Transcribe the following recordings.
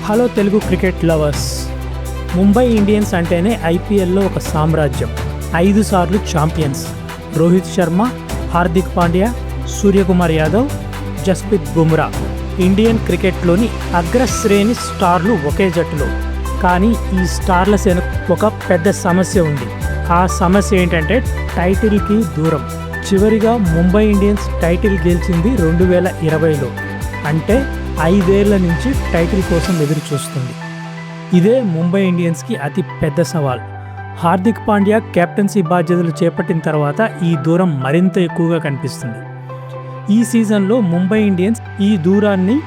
Hello Telugu cricket lovers. Mumbai Indians అంటేనే ఐపీఎల్లో ఒక సామ్రాజ్యం. 5 సార్లు ఛాంపియన్స్. రోహిత్ శర్మ, హార్దిక్ పాండ్యా, సూర్యకుమార్ యాదవ్, జస్ప్రీత్ బుమ్రా ఇండియన్ క్రికెట్లోని అగ్రశ్రేణి స్టార్లు ఒకే జట్టులో. కానీ ఈ స్టార్ల సేనకు ఒక పెద్ద సమస్య ఉంది. ఆ సమస్య ఏంటంటే టైటిల్కి దూరం. చివరిగా ముంబై ఇండియన్స్ టైటిల్ గెలిచింది 2020లో. అంటే 5 ఏళ్ల నుంచి టైటిల్ కోసం ఎదురు చూస్తుంది. ఇదే ముంబై ఇండియన్స్కి అతి పెద్ద సవాల్. హార్దిక్ పాండ్యా కెప్టెన్సీ బాధ్యతలు చేపట్టిన తర్వాత ఈ దూరం మరింత ఎక్కువగా కనిపిస్తుంది. ఈ సీజన్లో ముంబై ఇండియన్స్ ఈ దూరాన్ని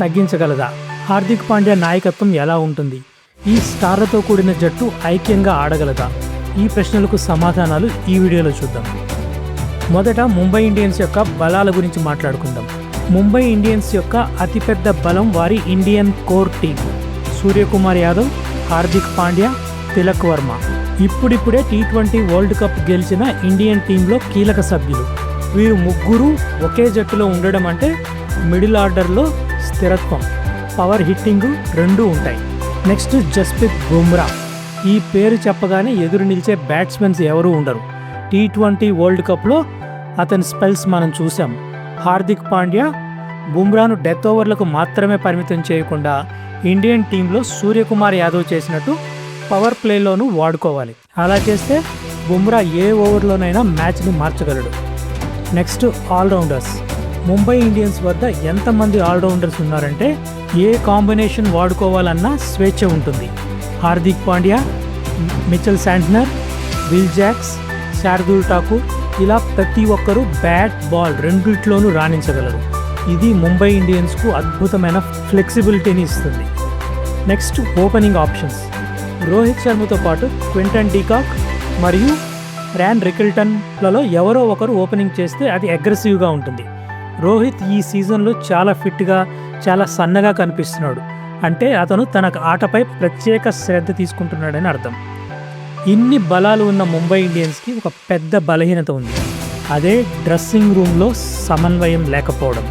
తగ్గించగలదా? హార్దిక్ పాండ్యా నాయకత్వం ఎలా ఉంటుంది? ఈ స్టార్లతో కూడిన జట్టు ఐక్యంగా ఆడగలదా? ఈ ప్రశ్నలకు సమాధానాలు ఈ వీడియోలో చూద్దాం. మొదట ముంబై ఇండియన్స్ యొక్క బలాల గురించి మాట్లాడుకుందాం. ముంబై ఇండియన్స్ యొక్క అతిపెద్ద బలం వారి Indian core team. Suryakumar Yadav, Hardik Pandya, Tilak Varma ఇప్పుడిప్పుడే T20 వరల్డ్ కప్ గెలిచిన ఇండియన్ టీంలో కీలక సభ్యులు. వీరు ముగ్గురు ఒకే జట్టులో ఉండడం అంటే మిడిల్ ఆర్డర్లో స్థిరత్వం, పవర్ హిట్టింగ్ రెండూ ఉంటాయి. నెక్స్ట్ జస్ప్రీత్ బుమ్రా. ఈ పేరు చెప్పగానే ఎదురు నిలిచే బ్యాట్స్మెన్స్ ఎవరూ ఉండరు. T20 వరల్డ్ కప్లో అతని స్పెల్స్ మనం చూసాం. హార్దిక్ పాండ్యా బుమ్రాను డెత్ ఓవర్లకు మాత్రమే పరిమితం చేయకుండా ఇండియన్ టీంలో సూర్యకుమార్ యాదవ్ చేసినట్టు పవర్ ప్లేలోనూ వాడుకోవాలి. అలా చేస్తే బుమ్రా ఏ ఓవర్లోనైనా మ్యాచ్ని మార్చగలడు. Next allrounders. ముంబై ఇండియన్స్ వద్ద ఎంతమంది ఆల్రౌండర్స్ ఉన్నారంటే ఏ కాంబినేషన్ వాడుకోవాలన్నా స్వేచ్ఛ ఉంటుంది. Hardik Pandya, Mitchell Santner, Will Jacks, Shardul Thakur ఇలా ప్రతి ఒక్కరూ బ్యాట్ బాల్ రెండిట్లోనూ రాణించగలరు. ఇది ముంబై ఇండియన్స్కు అద్భుతమైన ఫ్లెక్సిబిలిటీని ఇస్తుంది. Next opening options. రోహిత్ శర్మతో పాటు క్వింటన్ డీకాక్ మరియు ర్యాన్ రికిల్టన్లలో ఎవరో ఒకరు ఓపెనింగ్ చేస్తే అది అగ్రెసివ్గా ఉంటుంది. రోహిత్ ఈ సీజన్లో చాలా ఫిట్గా, చాలా సన్నగా కనిపిస్తున్నాడు. అంటే అతను తన ఆటపై ప్రత్యేక శ్రద్ధ తీసుకుంటున్నాడని అర్థం. ఇన్ని బలాలు ఉన్న ముంబై ఇండియన్స్కి ఒక పెద్ద బలహీనత ఉంది. అదే డ్రెస్సింగ్ రూమ్లో సమన్వయం లేకపోవడం.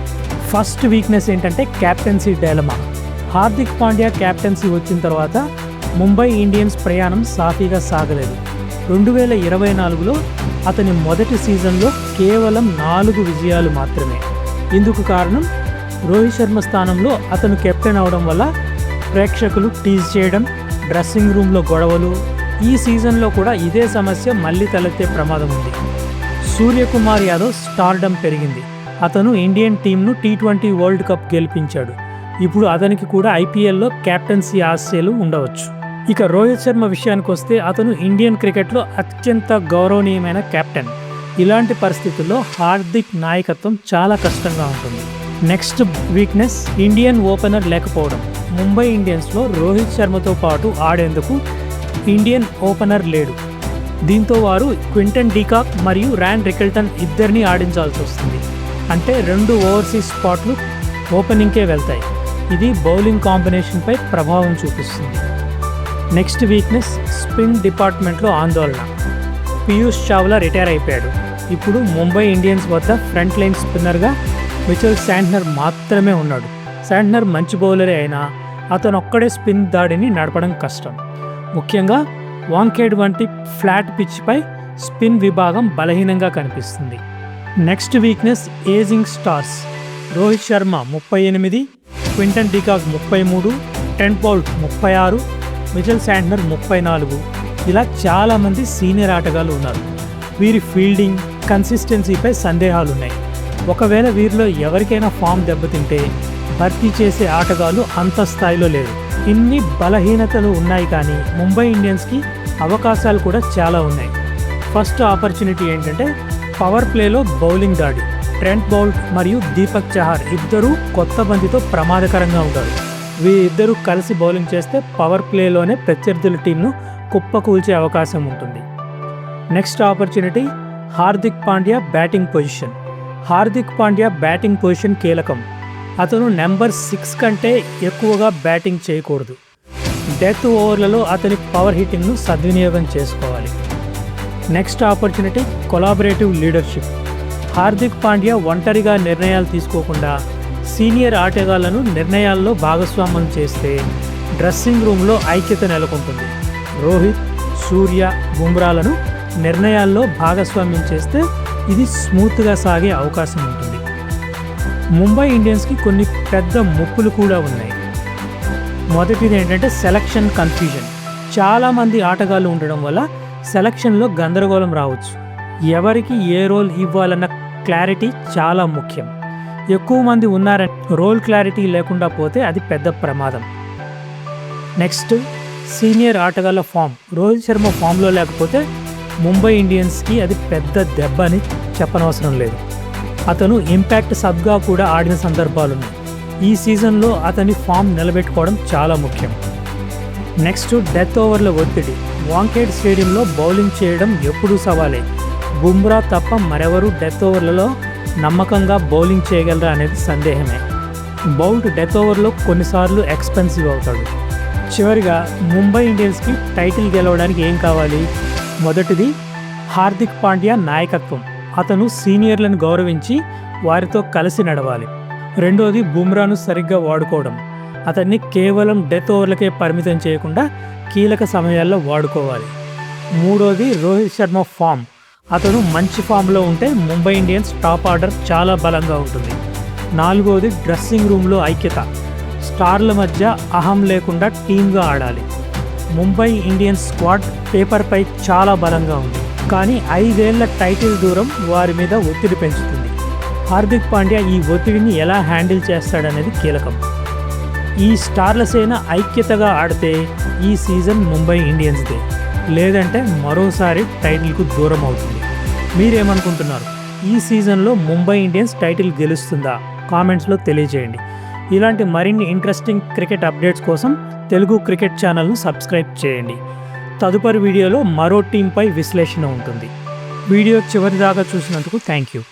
ఫస్ట్ వీక్నెస్ ఏంటంటే captaincy dilemma. Hardik Pandya captaincy వచ్చిన తర్వాత ముంబై ఇండియన్స్ ప్రయాణం సాఫీగా సాగలేదు. 2024లో అతని మొదటి సీజన్లో కేవలం 4 విజయాలు మాత్రమే. ఇందుకు కారణం రోహిత్ శర్మ స్థానంలో అతను కెప్టెన్ అవడం వల్ల ప్రేక్షకులు టీజ్ చేయడం, డ్రెస్సింగ్ రూమ్లో గొడవలు. ఈ సీజన్లో కూడా ఇదే సమస్య మళ్ళీ తలెత్తే ప్రమాదం ఉంది. సూర్యకుమార్ యాదవ్ స్టార్డమ్ పెరిగింది. అతను ఇండియన్ టీంను T20 వరల్డ్ కప్ గెలిపించాడు. ఇప్పుడు అతనికి కూడా ఐపీఎల్లో కెప్టెన్సీ ఆశయాలు ఉండవచ్చు. ఇక రోహిత్ శర్మ విషయానికి వస్తే అతను ఇండియన్ క్రికెట్లో అత్యంత గౌరవనీయమైన కెప్టెన్. ఇలాంటి పరిస్థితుల్లో హార్దిక్ నాయకత్వం చాలా కష్టంగా ఉంటుంది. నెక్స్ట్ వీక్నెస్ ఇండియన్ ఓపెనర్ లేకపోవడం. ముంబై ఇండియన్స్లో రోహిత్ శర్మతో పాటు ఆడేందుకు ఇండియన్ ఓపెనర్ లేడు. దీంతో వారు క్వింటన్ డీకాక్ మరియు ర్యాన్ రికిల్టన్ ఇద్దరిని ఆడించాల్సి వస్తుంది. అంటే 2 ఓవర్సీస్ స్పాట్లు ఓపెనింగ్కే వెళ్తాయి. ఇది బౌలింగ్ కాంబినేషన్పై ప్రభావం చూపిస్తుంది. నెక్స్ట్ వీక్నెస్ స్పిన్ డిపార్ట్మెంట్లో ఆందోళన. పీయూష్ చావ్లా రిటైర్ అయిపోయాడు. ఇప్పుడు ముంబై ఇండియన్స్ వద్ద ఫ్రంట్ లైన్ స్పిన్నర్గా మిచెల్ శాంట్నర్ మాత్రమే ఉన్నాడు. శాంట్నర్ మంచి బౌలరే అయినా అతను ఒక్కడే స్పిన్ దాడిని నడపడం కష్టం. ముఖ్యంగా వాంఖేడ్ వంటి ఫ్లాట్ పిచ్పై స్పిన్ విభాగం బలహీనంగా కనిపిస్తుంది. Next weakness ageing stars. Rohit Sharma 38, Quinton de Kock 33, Trent Boult 36, Mitchell Santner 34. ఇలా చాలామంది సీనియర్ ఆటగాళ్లు ఉన్నారు. వీరి ఫీల్డింగ్, కన్సిస్టెన్సీపై సందేహాలున్నాయి. ఒకవేళ వీరిలో ఎవరికైనా ఫామ్ దెబ్బతింటే భర్తీ చేసే ఆటగాళ్లు అంత స్థాయిలో లేరు. ఇన్ని బలహీనతలు ఉన్నాయి, కానీ ముంబై ఇండియన్స్కి అవకాశాలు కూడా చాలా ఉన్నాయి. ఫస్ట్ ఆపర్చునిటీ ఏంటంటే పవర్ ప్లేలో బౌలింగ్ దాడి. ట్రెంట్ బౌల్ట్ మరియు దీపక్ చహార్ ఇద్దరూ కొత్త బంతితో ప్రమాదకరంగా ఉంటారు. వీరిద్దరూ కలిసి బౌలింగ్ చేస్తే పవర్ ప్లేలోనే ప్రత్యర్థుల టీంను కుప్పకూల్చే అవకాశం ఉంటుంది. Next opportunity Hardik Pandya batting position. Hardik Pandya batting position కీలకం. అతను నెంబర్ 6 కంటే ఎక్కువగా బ్యాటింగ్ చేయకూడదు. డెత్ ఓవర్లలో అతని పవర్ హిట్టింగ్ను సద్వినియోగం చేసుకోవాలి. Next opportunity collaborative leadership. Hardik Pandya ఒంటరిగా నిర్ణయాలు తీసుకోకుండా సీనియర్ ఆటగాళ్లను నిర్ణయాల్లో భాగస్వామ్యం చేస్తే డ్రెస్సింగ్ రూమ్లో ఐక్యత నెలకొంటుంది. రోహిత్, సూర్య, బుమ్రాలను నిర్ణయాల్లో భాగస్వామ్యం చేస్తే ఇది స్మూత్గా సాగే అవకాశం ఉంటుంది. ముంబై ఇండియన్స్కి కొన్ని పెద్ద ముప్పులు కూడా ఉన్నాయి. మొదటిది ఏంటంటే సెలక్షన్ కన్ఫ్యూజన్. చాలామంది ఆటగాళ్ళు ఉండడం వల్ల సెలక్షన్లో గందరగోళం రావచ్చు. ఎవరికి ఏ రోల్ ఇవ్వాలన్న క్లారిటీ చాలా ముఖ్యం. ఎక్కువ మంది ఉన్నారని రోల్ క్లారిటీ లేకుండా పోతే అది పెద్ద ప్రమాదం. నెక్స్ట్, సీనియర్ ఆటగాళ్ళ ఫామ్. రోహిత్ శర్మ ఫామ్లో లేకపోతే ముంబై ఇండియన్స్కి అది పెద్ద దెబ్బ అని చెప్పనవసరం లేదు. అతను ఇంపాక్ట్ సబ్గా కూడా ఆడిన సందర్భాలున్నాయి. ఈ సీజన్లో అతని ఫామ్ నిలబెట్టుకోవడం చాలా ముఖ్యం. నెక్స్ట్, డెత్ ఓవర్ల ఒత్తిడి. వాంఖేడ్ స్టేడియంలో బౌలింగ్ చేయడం ఎప్పుడూ సవాలే. బుమ్రా తప్ప మరెవరూ డెత్ ఓవర్లలో నమ్మకంగా బౌలింగ్ చేయగలరా అనేది సందేహమే. బౌల్ట్ డెత్ ఓవర్లో కొన్నిసార్లు ఎక్స్పెన్సివ్ అవుతాడు. చివరిగా ముంబై ఇండియన్స్కి టైటిల్ గెలవడానికి ఏం కావాలి? మొదటిది హార్దిక్ పాండ్యా నాయకత్వం. అతను సీనియర్లను గౌరవించి వారితో కలిసి నడవాలి. రెండోది బుమ్రాను సరిగ్గా వాడుకోవడం. అతన్ని కేవలం డెత్ ఓవర్లకే పరిమితం చేయకుండా కీలక సమయాల్లో వాడుకోవాలి. మూడోది రోహిత్ శర్మ ఫామ్. అతను మంచి ఫామ్లో ఉంటే ముంబై ఇండియన్స్ టాప్ ఆర్డర్ చాలా బలంగా ఉంటుంది. నాలుగోది డ్రెస్సింగ్ రూమ్లో ఐక్యత. స్టార్ల మధ్య అహం లేకుండా టీమ్గా ఆడాలి. ముంబై ఇండియన్స్ స్క్వాడ్ పేపర్పై చాలా బలంగా ఉంది, కానీ 5 ఏళ్ల టైటిల్ దూరం వారి మీద ఒత్తిడి పెంచుతుంది. హార్దిక్ పాండ్యా ఈ ఒత్తిడిని ఎలా హ్యాండిల్ చేస్తాడనేది కీలకం. ఈ స్టార్ల సేన ఐక్యతగా ఆడితే ఈ సీజన్ ముంబై ఇండియన్స్దే, లేదంటే మరోసారి టైటిల్కు దూరం అవుతుంది. మీరేమనుకుంటున్నారు? ఈ సీజన్లో ముంబై ఇండియన్స్ టైటిల్ గెలుస్తుందా? కామెంట్స్లో తెలియజేయండి. ఇలాంటి మరిన్ని ఇంట్రెస్టింగ్ క్రికెట్ అప్డేట్స్ కోసం తెలుగు క్రికెట్ ఛానల్ను సబ్స్క్రైబ్ చేయండి. తదుపరి వీడియోలో మరో టీంపై విశ్లేషణ ఉంటుంది. వీడియో చివరిదాకా చూసినందుకు థ్యాంక్ యూ.